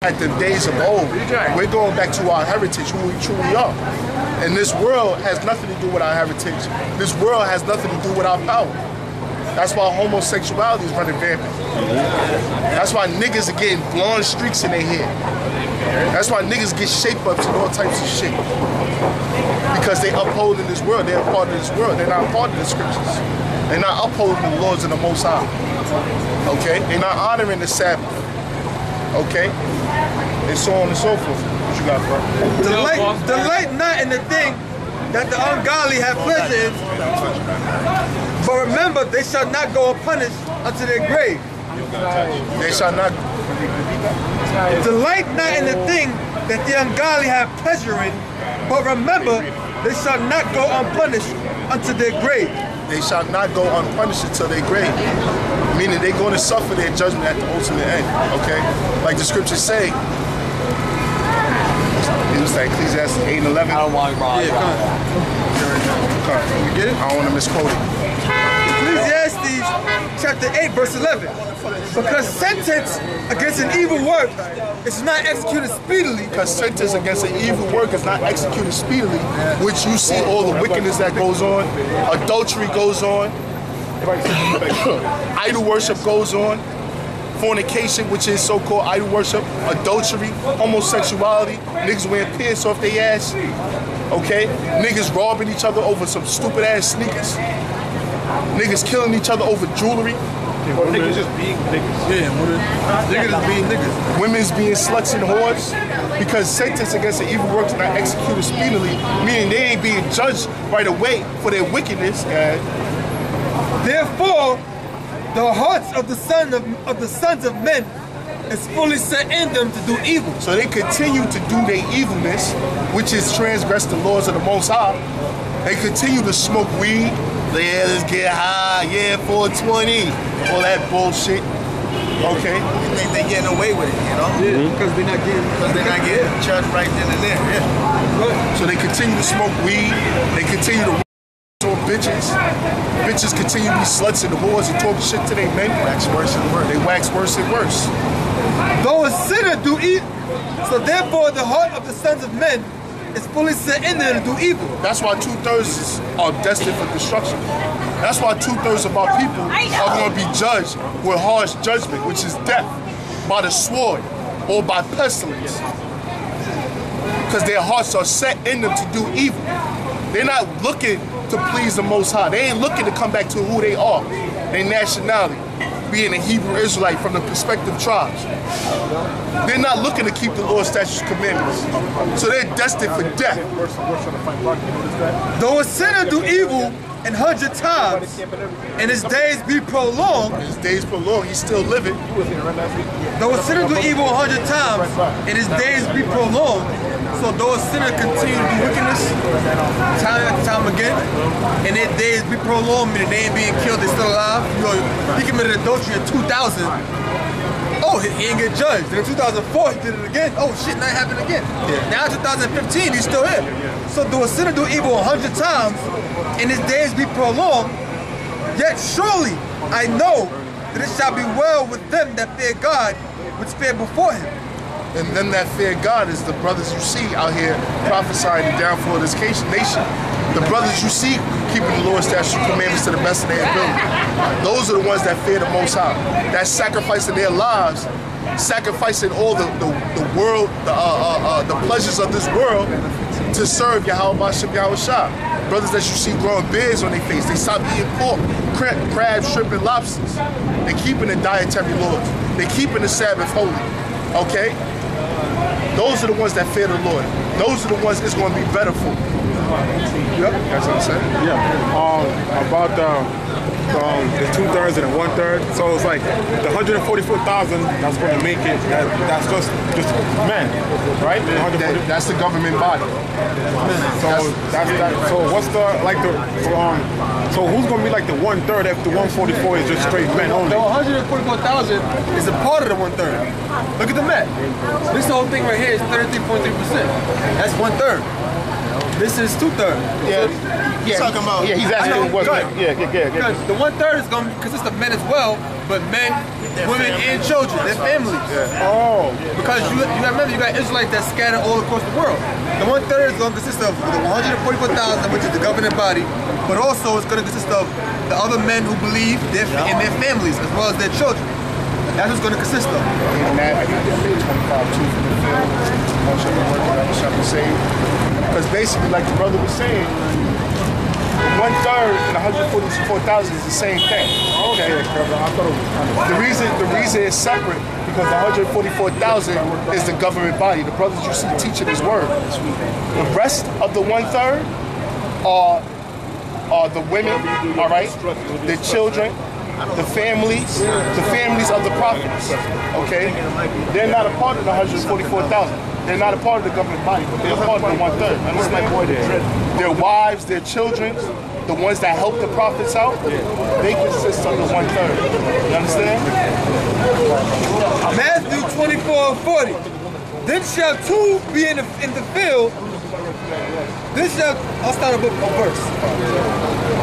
At the days of old, we're going back to our heritage, who we truly are. And this world has nothing to do with our heritage. This world has nothing to do with our power. That's why homosexuality is running rampant. That's why niggas are getting blonde streaks in their hair. That's why niggas get shape ups and all types of shit. Because they upholding this world, they're a part of this world. They're not part of the scriptures. They're not upholding the laws of the Most High. Okay? They're not honoring the Sabbath. Okay? And so on and so forth. What you got, bro? Delight not in the thing that the ungodly have pleasure in, but remember, they shall not go unpunished unto their grave. They shall not. Delight not in the thing that the ungodly have pleasure in, but remember, they shall not go unpunished unto their grave. They shall not go unpunished until their grave. Meaning they're going to suffer their judgment at the ultimate end. Okay? Like the scriptures say. It was like Ecclesiastes 8 and 11. Yeah, come on. You get it? I don't want to misquote it. Ecclesiastes chapter 8 verse 11. Because sentence against an evil work is not executed speedily. Because sentence against an evil work is not executed speedily, which you see all the wickedness that goes on, adultery goes on, idol worship goes on, fornication, which is so-called idol worship, adultery, homosexuality, niggas wearing pants off their ass, okay? Niggas robbing each other over some stupid ass sneakers. Niggas killing each other over jewelry. Niggas just being niggas. Yeah, niggas just being niggas. Women's being sluts and whores. Because sentence against the evil works not executed speedily, meaning they ain't being judged right away for their wickedness. Therefore, the hearts of the sons of men is fully set in them to do evil. So they continue to do their evilness, which is transgress the laws of the Most High. They continue to smoke weed. Yeah, let's get high. Yeah, 420. All that bullshit. Okay. You think they getting away with it, you know? Yeah, because they're not getting judged right then and there. Yeah. So they continue to smoke weed. They continue to on bitches. Bitches continue to be sluts and whores and talk shit to their men. Wax worse and worse. They wax worse and worse. Though a sinner do evil, so therefore the heart of the sons of men is fully set in there to do evil. That's why 2/3 are destined for destruction. That's why 2/3 of our people are going to be judged with harsh judgment, which is death, by the sword or by pestilence. Because their hearts are set in them to do evil. They're not looking to please the Most High. They ain't looking to come back to who they are, their nationality, being a Hebrew Israelite from the prospective tribes. They're not looking to keep the Lord's statutes and commandments. So they're destined for death. Though a sinner do evil 100 times, and his days be prolonged. His days prolonged, he's still living. Though a sinner do evil 100 times, and his days be prolonged. So though a sinner continue to do wickedness time after time again, and their days be prolonged, meaning they ain't being killed, they still alive. You know, he committed adultery in 2000. Oh, he ain't get judged. Then in 2004, he did it again. Oh shit, now it happened again. Now in 2015, he's still here. So though a sinner do evil 100 times, and his days be prolonged, yet surely I know that it shall be well with them that fear God, which fear before him. And them that fear God is the brothers you see out here prophesying the downfall of this nation. The brothers you see keeping the Lord's statutes and commandments to the best of their ability. Those are the ones that fear the Most High. That's sacrificing their lives, sacrificing all the world, the pleasures of this world to serve YAHAWASHI. Brothers that you see growing beards on their face. They stop eating pork, crab, shrimp, and lobsters. They're keeping the dietary laws. They're keeping the Sabbath holy. Okay? Those are the ones that fear the Lord. Those are the ones it's going to be better for. Yep, that's what I'm saying. Yeah. About the 2/3 and the 1/3. So it's like the 144,000 that's going to make it. That's just men, right? That's the government body. So So what's the so who's going to be like the 1/3 if the 144 is just straight men only? The 144,000 is a part of the 1/3. Look at the map. This whole thing right here is 33.3%. That's 1/3. This is 2/3. Yeah. He's talking about. Yeah, he's asking what. The 1/3 is going to consist of men as well, but men women and children, their families. Oh. Because you remember, you got Israelites that scattered all across the world. The 1/3 is going to consist of the 144,000, which is the governing body, but also it's going to consist of the other men who believe and their families, as well as their children. That's what it's going to consist of. And that, I think they 25 too from the field. One shall be working, another shall be saved. Because basically, like the brother was saying, 1/3 and 144,000 is the same thing. Okay. The reason it's separate because the 144,000 is the government body. The brothers you see teaching his word. The rest of the 1/3 are the women, all right, the children, the families of the prophets. Okay, they're not a part of the 144,000. They're not a part of the government body, but they're a part of the 1/3. Understand? Their wives, their children, the ones that help the prophets out, they consist of the 1/3. You understand? Matthew 24:40. Then shall two be in the field. I'll start a verse.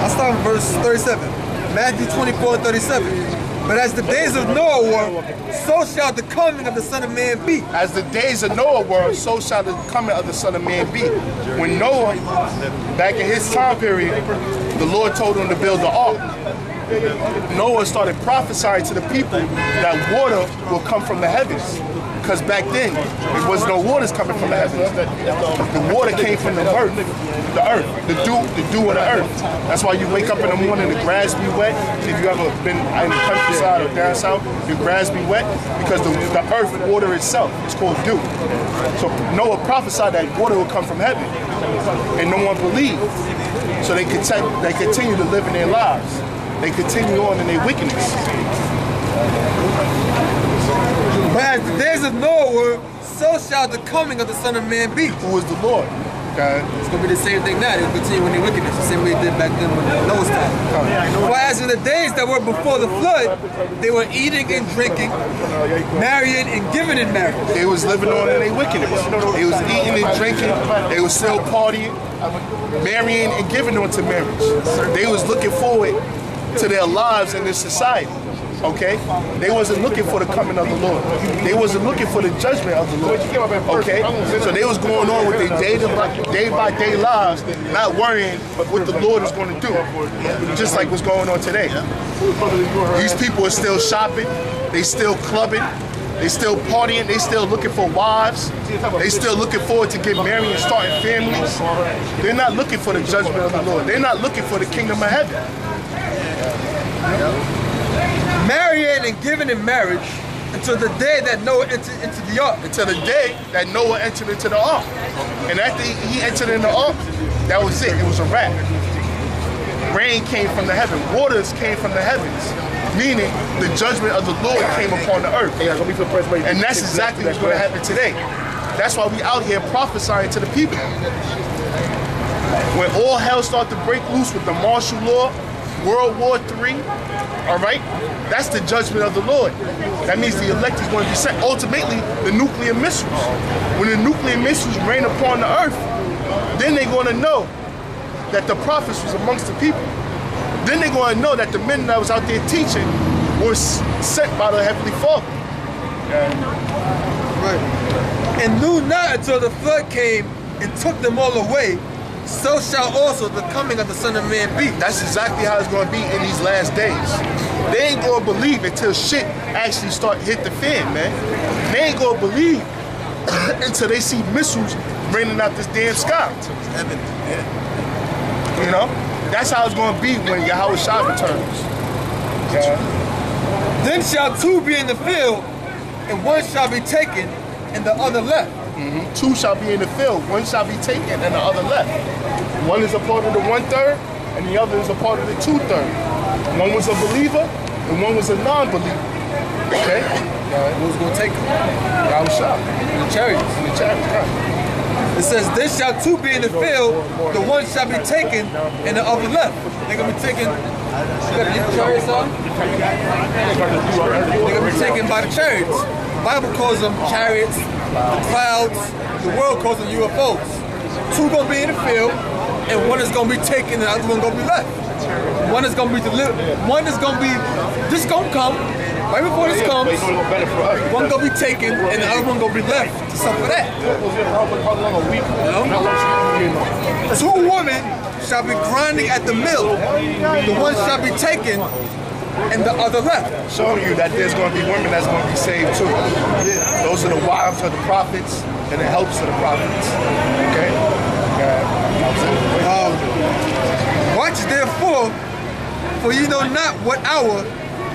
I'll start in verse 37. Matthew 24:37. But as the days of Noah were, so shall the coming of the Son of Man be. As the days of Noah were, so shall the coming of the Son of Man be. When Noah, back in his time period, the Lord told him to build the ark. Noah started prophesying to the people that water will come from the heavens. Because back then, there was no waters coming from the heavens. The water came from the earth, the dew of the earth. That's why you wake up in the morning, the grass be wet. If you ever been in the countryside or down south, your grass be wet because the earth water itself is called dew. So Noah prophesied that water would come from heaven, and no one believed. So they continue to live in their lives. They continue on in their wickedness. But as the days of Noah were, so shall the coming of the Son of Man be. Who is the Lord? Okay. It's going to be the same thing now. They'll continue in their wickedness, the same way they did back then when Noah's time. For as in the days that were before the flood, they were eating and drinking, marrying and giving in marriage. They was living on in their wickedness. They was eating and drinking. They was still partying, marrying and giving on to marriage. They was looking forward to their lives in this society. Okay? They wasn't looking for the coming of the Lord. They wasn't looking for the judgment of the Lord. Okay? So they was going on with their day by day lives, not worrying what the Lord is going to do. Just like what's going on today. These people are still shopping, they still clubbing, they still partying, they still looking for wives, they still looking forward to get married and starting families. They're not looking for the judgment of the Lord. They're not looking for the kingdom of heaven. Marrying and giving in marriage until the day that Noah entered into the ark. Until the day that Noah entered into the ark. And after he entered in the ark, that was it. It was a wrap. Rain came from the heaven. Waters came from the heavens. Meaning the judgment of the Lord came upon the earth. And that's exactly what's going to happen today. That's why we out here prophesying to the people. When all hell starts to break loose with the martial law, World War III, all right? That's the judgment of the Lord. That means the elect is going to be sent. Ultimately, the nuclear missiles. When the nuclear missiles rain upon the earth, then they're going to know that the prophets was amongst the people. Then they're going to know that the men that was out there teaching were sent by the Heavenly Father. Right. And knew not until the flood came and took them all away, so shall also the coming of the Son of Man be. That's exactly how it's going to be in these last days. They ain't going to believe until shit actually hit the fan, man. They ain't going to believe until they see missiles raining out this damn sky. You know? That's how it's going to be when YAHAWASHI returns. Then shall two be in the field, and one shall be taken, and the other left. Two shall be in the field, one shall be taken, and the other left. One is a part of the 1/3, and the other is a part of the 2/3. One was a believer, and one was a non-believer. Okay? Who's going to take them? YAHAWASHI. The chariots. The chariots, right. It says, then shall two be in the field, the one shall be taken, and the other left. They're going to be taken. You got to get the chariots on? They're going to be taken by the chariots. The Bible calls them chariots, the clouds, the world calls them UFOs. Two going to be in the field, and one is going to be taken, and the other one going to be left. One is going to be delivered. One is going to be, this going to come, Right before this comes, one gonna be taken and the other one gonna be left to suffer that. Two women shall be grinding at the mill. The one shall be taken and the other left. Showing you that there's going to be women that's going to be saved too. Those are the wives of the prophets and the helps of the prophets. Okay? Watch therefore, for ye know not what hour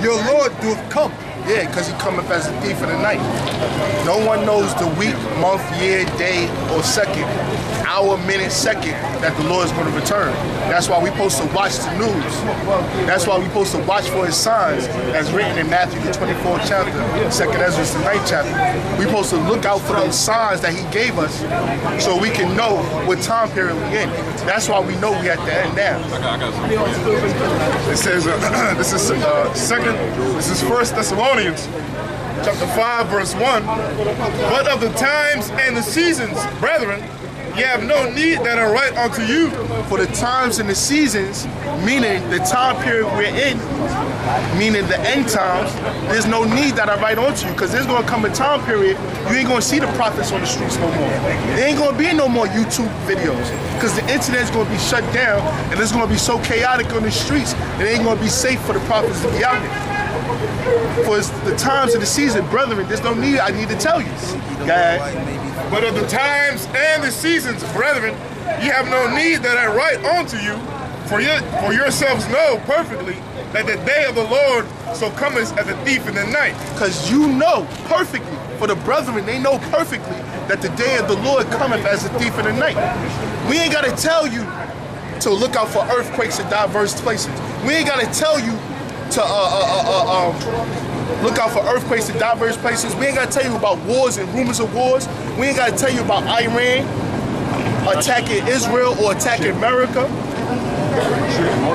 your Lord doth come. Yeah, because he cometh as a thief in the night. No one knows the week, month, year, day, or second, hour, minute, second that the Lord is going to return. That's why we're supposed to watch the news. That's why we're supposed to watch for his signs, as written in Matthew the 24th chapter, 2nd Ezra the 9th chapter. We're supposed to look out for those signs that he gave us so we can know what time period we're in. That's why we know we're at the end now. It says, this is 1 Thessalonians chapter 5 verse 1. But of the times and the seasons, brethren, ye have no need that I write unto you. For the times and the seasons, meaning the time period we're in, meaning the end times, there's no need that I write onto you, because there's going to come a time period you ain't going to see the prophets on the streets no more. There ain't going to be no more YouTube videos, because the internet's going to be shut down and it's going to be so chaotic on the streets, it ain't going to be safe for the prophets to be out here. For the times of the season, brethren, there's no need, I need to tell you. God. But of the times and the seasons, brethren, ye have no need that I write unto you, for yourselves know perfectly that the day of the Lord so cometh as a thief in the night. Because you know perfectly, for the brethren, they know perfectly that the day of the Lord cometh as a thief in the night. We ain't got to tell you to look out for earthquakes in diverse places. We ain't got to tell you to look out for earthquakes in diverse places. We ain't got to tell you about wars and rumors of wars. We ain't got to tell you about Iran attacking Israel or attacking America.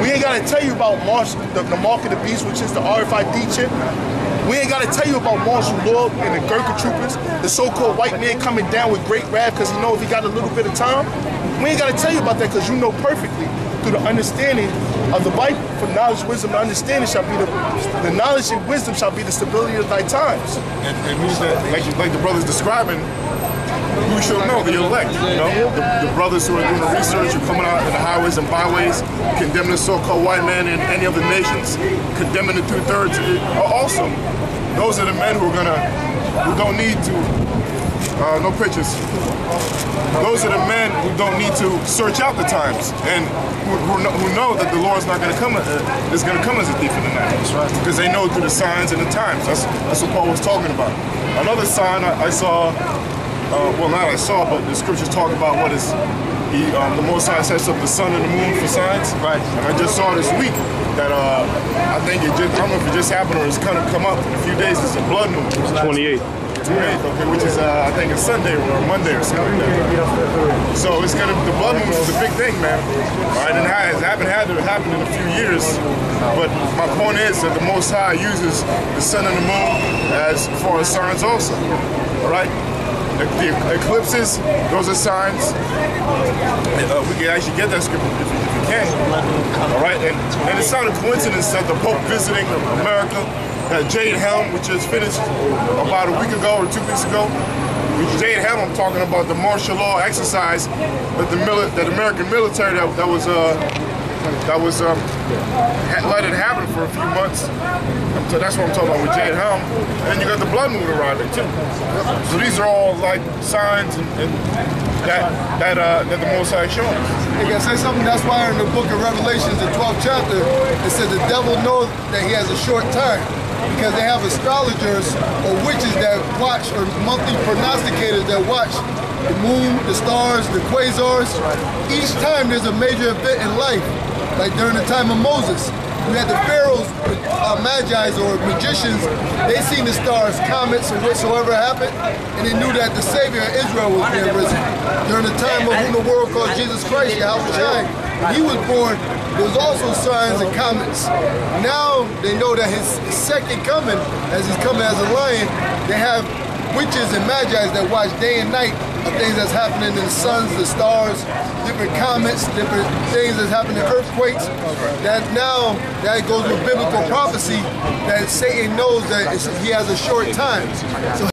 We ain't got to tell you about the mark of the beast, which is the RFID chip. We ain't got to tell you about martial law and the Gurkha troopers, the so-called white man coming down with great wrath because he knows if he got a little bit of time. We ain't got to tell you about that because you know perfectly through the understanding of the Bible. For knowledge, wisdom, and understanding shall be the knowledge and wisdom shall be the stability of thy times. And who's that? Like the brothers describing, who should know? The elect, you know? The brothers who are doing the research, who are coming out in the highways and byways, condemning the so-called white man in any other nations, condemning the 2/3. Also, those are the men who don't need to, no pictures. Those are the men who don't need to search out the times and who know that the Lord's not going to come, is going to come as a thief in the night. That's right. Because they know through the signs and the times. That's what Paul was talking about. Another sign I saw, well, not I saw, but the scriptures talk about what is, the Most High sets up the sun and the moon for signs. Right. And I just saw this week that I think I don't know if it just happened or it's going to come up in a few days. It's a blood moon. 28. 28th, okay, which is I think it's Sunday or Monday or something like that. So it's gonna, the blood moon is a big thing, man. All right, and it hasn't had to happen in a few years. But my point is that the Most High uses the sun and the moon as far as signs also. All right. The eclipses, those are signs. We can actually get that scripture if you can. All right, and it's not a coincidence that the Pope visiting America, Jade Helm, which just finished about a week ago or 2 weeks ago. With Jade Helm, I'm talking about the martial law exercise that the American military that was let it happen for a few months. So that's what I'm talking about with Jade Helm. And you got the blood moon arriving too. So these are all like signs and that the Most High showing us. Hey, can I say something? That's why in the book of Revelations, the 12th chapter, it says the devil knows that he has a short time. Because they have astrologers or witches that watch, or monthly prognosticators that watch the moon, the stars, the quasars. Each time there's a major event in life, like during the time of Moses. We had the pharaohs, magi's or magicians, they seen the stars, comets, or whatsoever happened, and they knew that the Savior of Israel was being risen. During the time of whom the world called Jesus Christ, YAHAWASHI, when he was born, there was also signs and comets. Now they know that his second coming, as he's coming as a lion, they have witches and magi that watch day and night of things that's happening in the suns, the stars, different comets, different things that's happening, earthquakes. That now, that goes with biblical prophecy that Satan knows that he has a short time. So